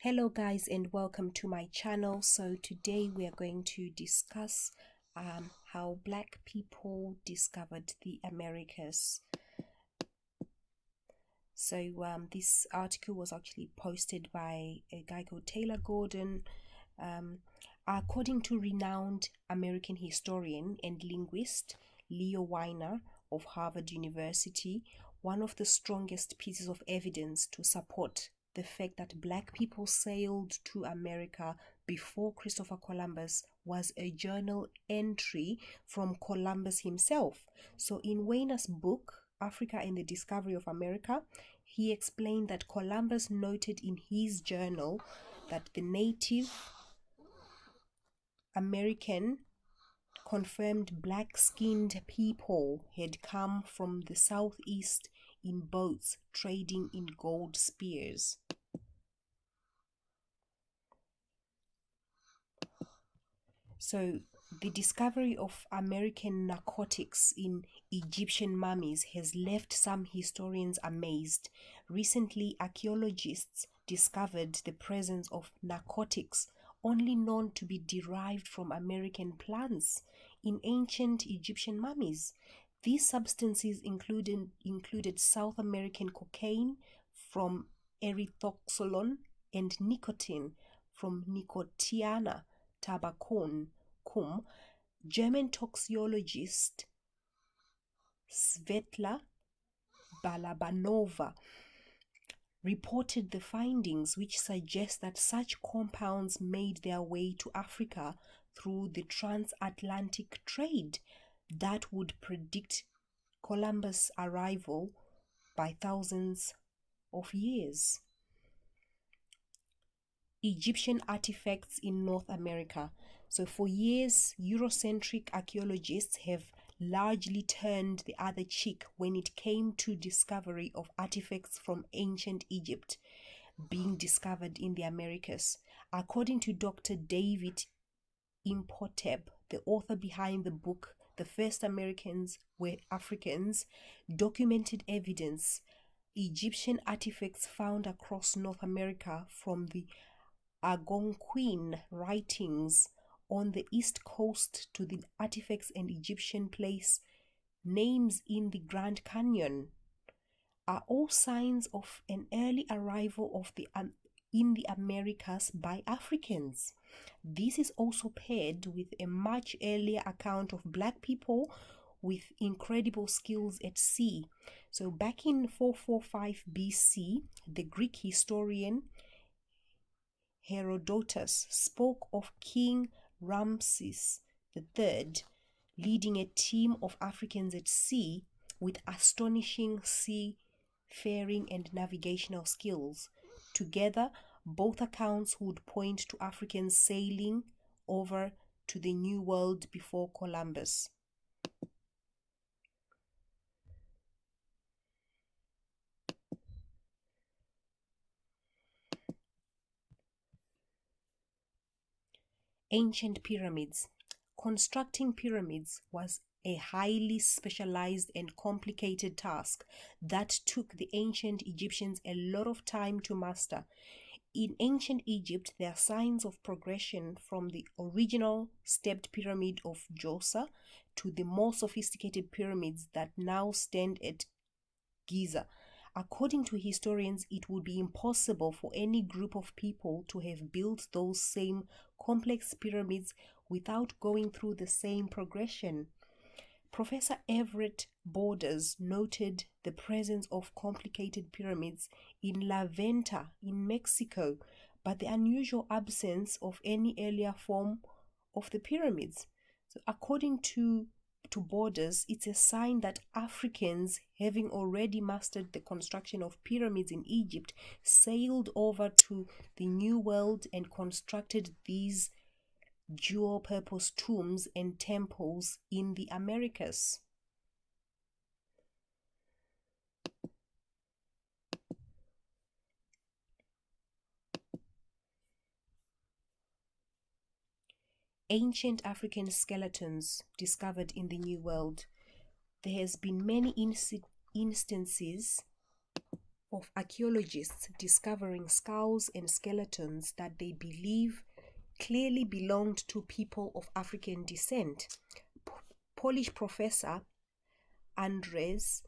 Hello guys, and welcome to my channel. So today we are going to discuss how black people discovered the Americas. So this article was actually posted by a guy called Taylor Gordon. According to renowned American historian and linguist Leo Weiner of Harvard University, one of the strongest pieces of evidence to support the fact that black people sailed to America before Christopher Columbus was a journal entry from Columbus himself. So in Weiner's book, Africa and the Discovery of America, he explained that Columbus noted in his journal that the Native American confirmed black-skinned people had come from the southeast in boats trading in gold spears. So the discovery of American narcotics in Egyptian mummies has left some historians amazed. Recently, archaeologists discovered the presence of narcotics only known to be derived from American plants in ancient Egyptian mummies. These substances included South American cocaine from erythoxylon and nicotine from Nicotiana tabacum. German toxicologist Svetla Balabanova reported the findings, which suggest that such compounds made their way to Africa through the transatlantic trade that would predict Columbus' arrival by thousands of years. Egyptian artifacts in North America. So for years, Eurocentric archaeologists have largely turned the other cheek when it came to discovery of artifacts from ancient Egypt being discovered in the Americas. According to Dr. David Imhotep, the author behind the book The First Americans Were Africans, documented evidence Egyptian artifacts found across North America from the Algonquin writings on the east coast to the artifacts and Egyptian place names in the Grand Canyon are all signs of an early arrival in the Americas by Africans. This is also paired with a much earlier account of black people with incredible skills at sea. So back in 445 BC, the Greek historian Herodotus spoke of King Ramses III leading a team of Africans at sea with astonishing seafaring and navigational skills. Together, both accounts would point to Africans sailing over to the New World before Columbus. Ancient pyramids. Constructing pyramids was a highly specialized and complicated task that took the ancient Egyptians a lot of time to master. In ancient Egypt, there are signs of progression from the original stepped pyramid of Djoser to the more sophisticated pyramids that now stand at Giza. According to historians, it would be impossible for any group of people to have built those same complex pyramids without going through the same progression. Professor Everett Borders noted the presence of complicated pyramids in La Venta in Mexico, but the unusual absence of any earlier form of the pyramids. So according to Borders, it's a sign that Africans, having already mastered the construction of pyramids in Egypt, sailed over to the New World and constructed these dual-purpose tombs and temples in the Americas. Ancient African skeletons discovered in the New World. There has been many instances of archaeologists discovering skulls and skeletons that they believe clearly belonged to people of African descent. Polish professor Andrzej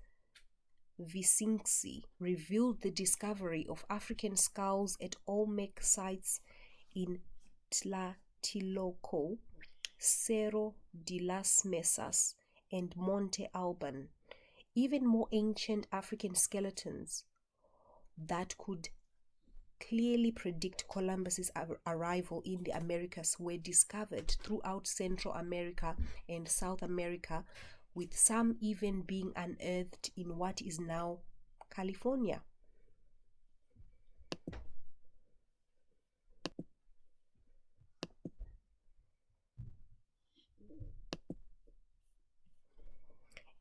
Wyszynski revealed the discovery of African skulls at Olmec sites in Tlatelolco, Cerro de las Mesas, and Monte Alban. Even more ancient African skeletons that could clearly predict Columbus's arrival in the Americas were discovered throughout Central America and South America, with some even being unearthed in what is now California.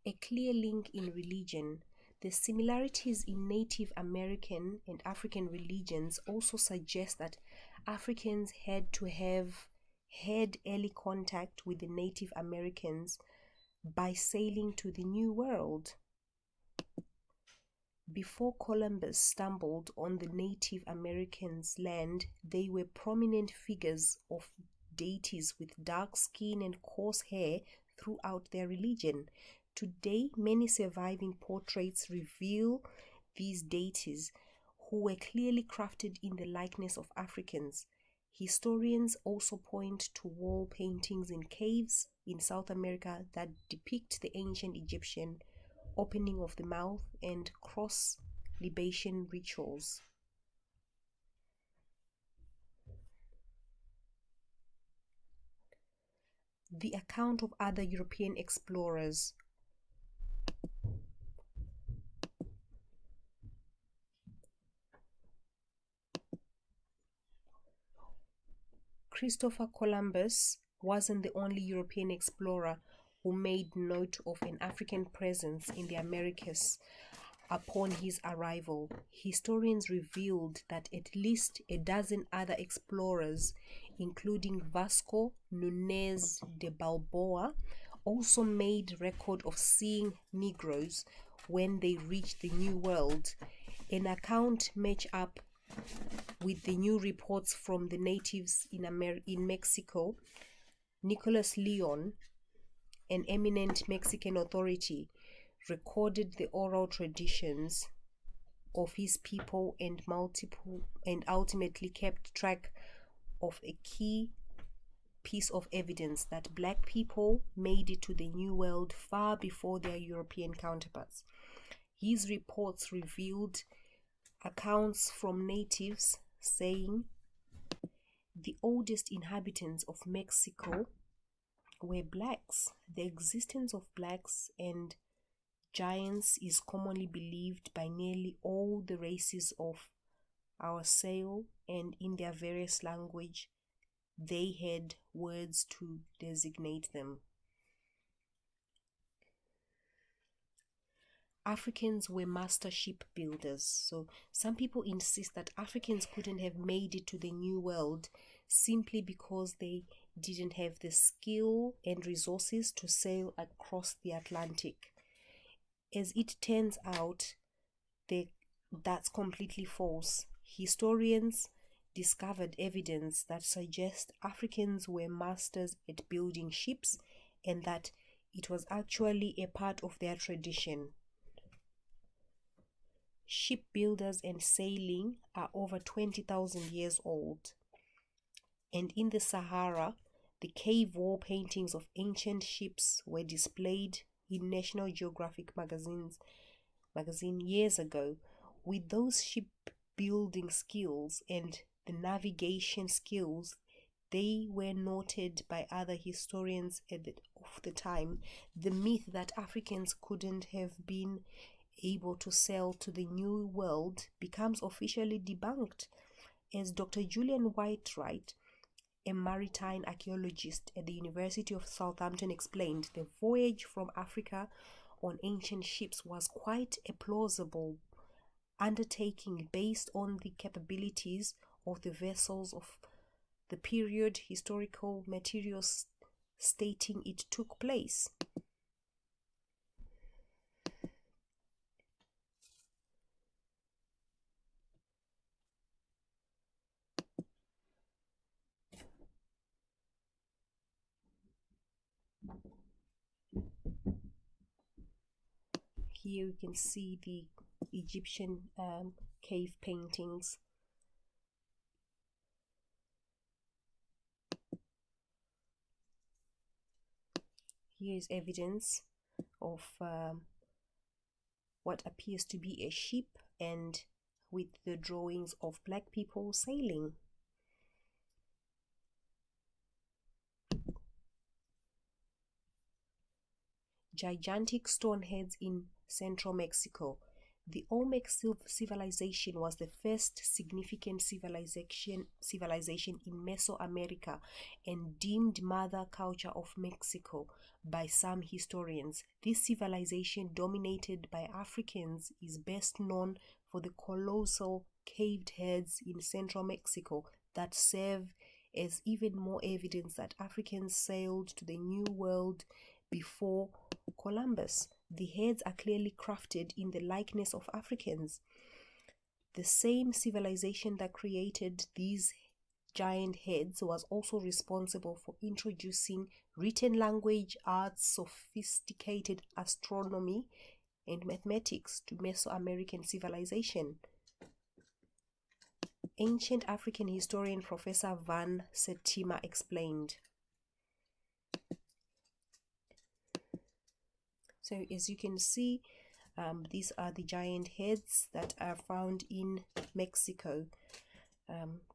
A clear link in religion. The similarities in Native American and African religions also suggest that Africans had to have had early contact with the Native Americans by sailing to the New World. Before Columbus stumbled on the Native Americans' land, they were prominent figures of deities with dark skin and coarse hair throughout their religion. Today, many surviving portraits reveal these deities, who were clearly crafted in the likeness of Africans. Historians also point to wall paintings in caves in South America that depict the ancient Egyptian opening of the mouth and cross libation rituals. The account of other European explorers. Christopher Columbus wasn't the only European explorer who made note of an African presence in the Americas upon his arrival. Historians revealed that at least a dozen other explorers, including Vasco Nunez de Balboa, also made record of seeing Negroes when they reached the New World. An account matched up with the new reports from the natives in Mexico. Nicholas Leon, an eminent Mexican authority, recorded the oral traditions of his people and ultimately kept track of a key piece of evidence that black people made it to the New World far before their European counterparts. His reports revealed accounts from natives saying the oldest inhabitants of Mexico were blacks. The existence of blacks and giants is commonly believed by nearly all the races of our soil, and in their various language they had words to designate them. Africans were master ship builders. So some people insist that Africans couldn't have made it to the New World simply because they didn't have the skill and resources to sail across the Atlantic. As it turns out, that's completely false. Historians discovered evidence that suggests Africans were masters at building ships and that it was actually a part of their tradition. Shipbuilders and sailing are over 20,000 years old. And in the Sahara, the cave wall paintings of ancient ships were displayed in National Geographic magazine years ago. With those shipbuilding skills and the navigation skills, they were noted by other historians of the time. The myth that Africans couldn't have been able to sail to the New World becomes officially debunked, as Dr. Julian Whitewright, a maritime archaeologist at the University of Southampton, explained. The voyage from Africa on ancient ships was quite a plausible undertaking based on the capabilities of the vessels of the period, historical materials stating it took place. Here you can see the Egyptian cave paintings. Here is evidence of what appears to be a ship, and with the drawings of black people sailing. Gigantic stone heads in central Mexico. The Olmec civilization was the first significant civilization in Mesoamerica and deemed mother culture of Mexico by some historians. This civilization, dominated by Africans, is best known for the colossal caved heads in central Mexico that serve as even more evidence that Africans sailed to the New World before Columbus. The heads are clearly crafted in the likeness of Africans. The same civilization that created these giant heads was also responsible for introducing written language, arts, sophisticated astronomy, and mathematics to Mesoamerican civilization. Ancient African historian Professor Van Settima explained. So as you can see, these are the giant heads that are found in Mexico.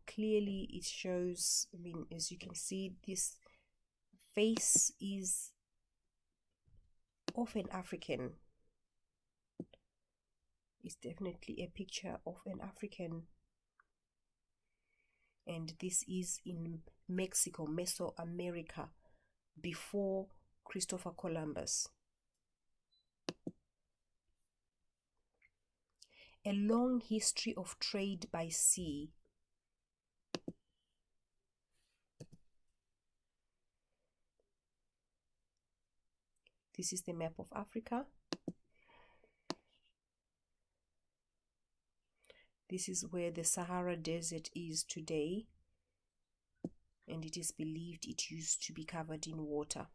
Clearly it shows, as you can see, this face is of an African. It's definitely a picture of an African. And this is in Mexico, Mesoamerica, before Christopher Columbus. A long history of trade by sea. This is the map of Africa. This is where the Sahara Desert is today, and it is believed it used to be covered in water.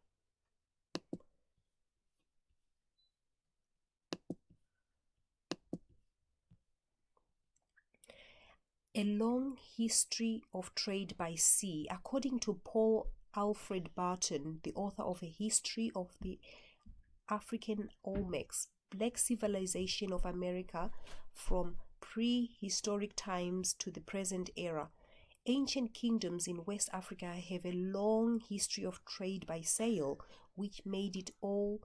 A long history of trade by sea. According to Paul Alfred Barton, the author of A History of the African Olmecs, Black Civilization of America from Prehistoric Times to the Present Era. Ancient kingdoms in West Africa have a long history of trade by sail, which made it all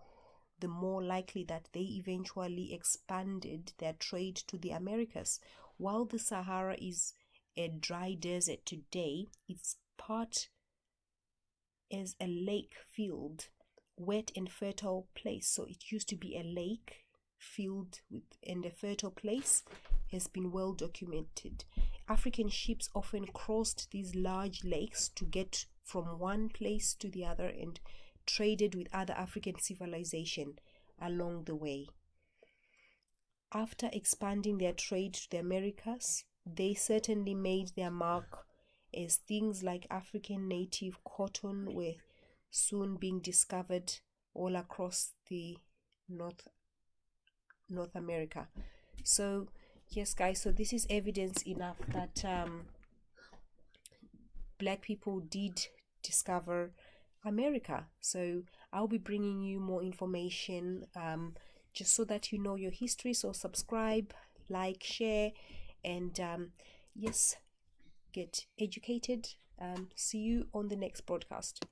the more likely that they eventually expanded their trade to the Americas. While the Sahara is a dry desert today, its part as a lake filled, wet and fertile place. So it used to be a lake filled with and a fertile place has been well documented. African ships often crossed these large lakes to get from one place to the other and traded with other African civilization along the way. After expanding their trade to the Americas, they certainly made their mark, as things like African native cotton were soon being discovered all across the North America. So yes guys, so this is evidence enough that black people did discover America. So I'll be bringing you more information just so that you know your history. So subscribe, like, share, and yes, get educated. See you on the next broadcast.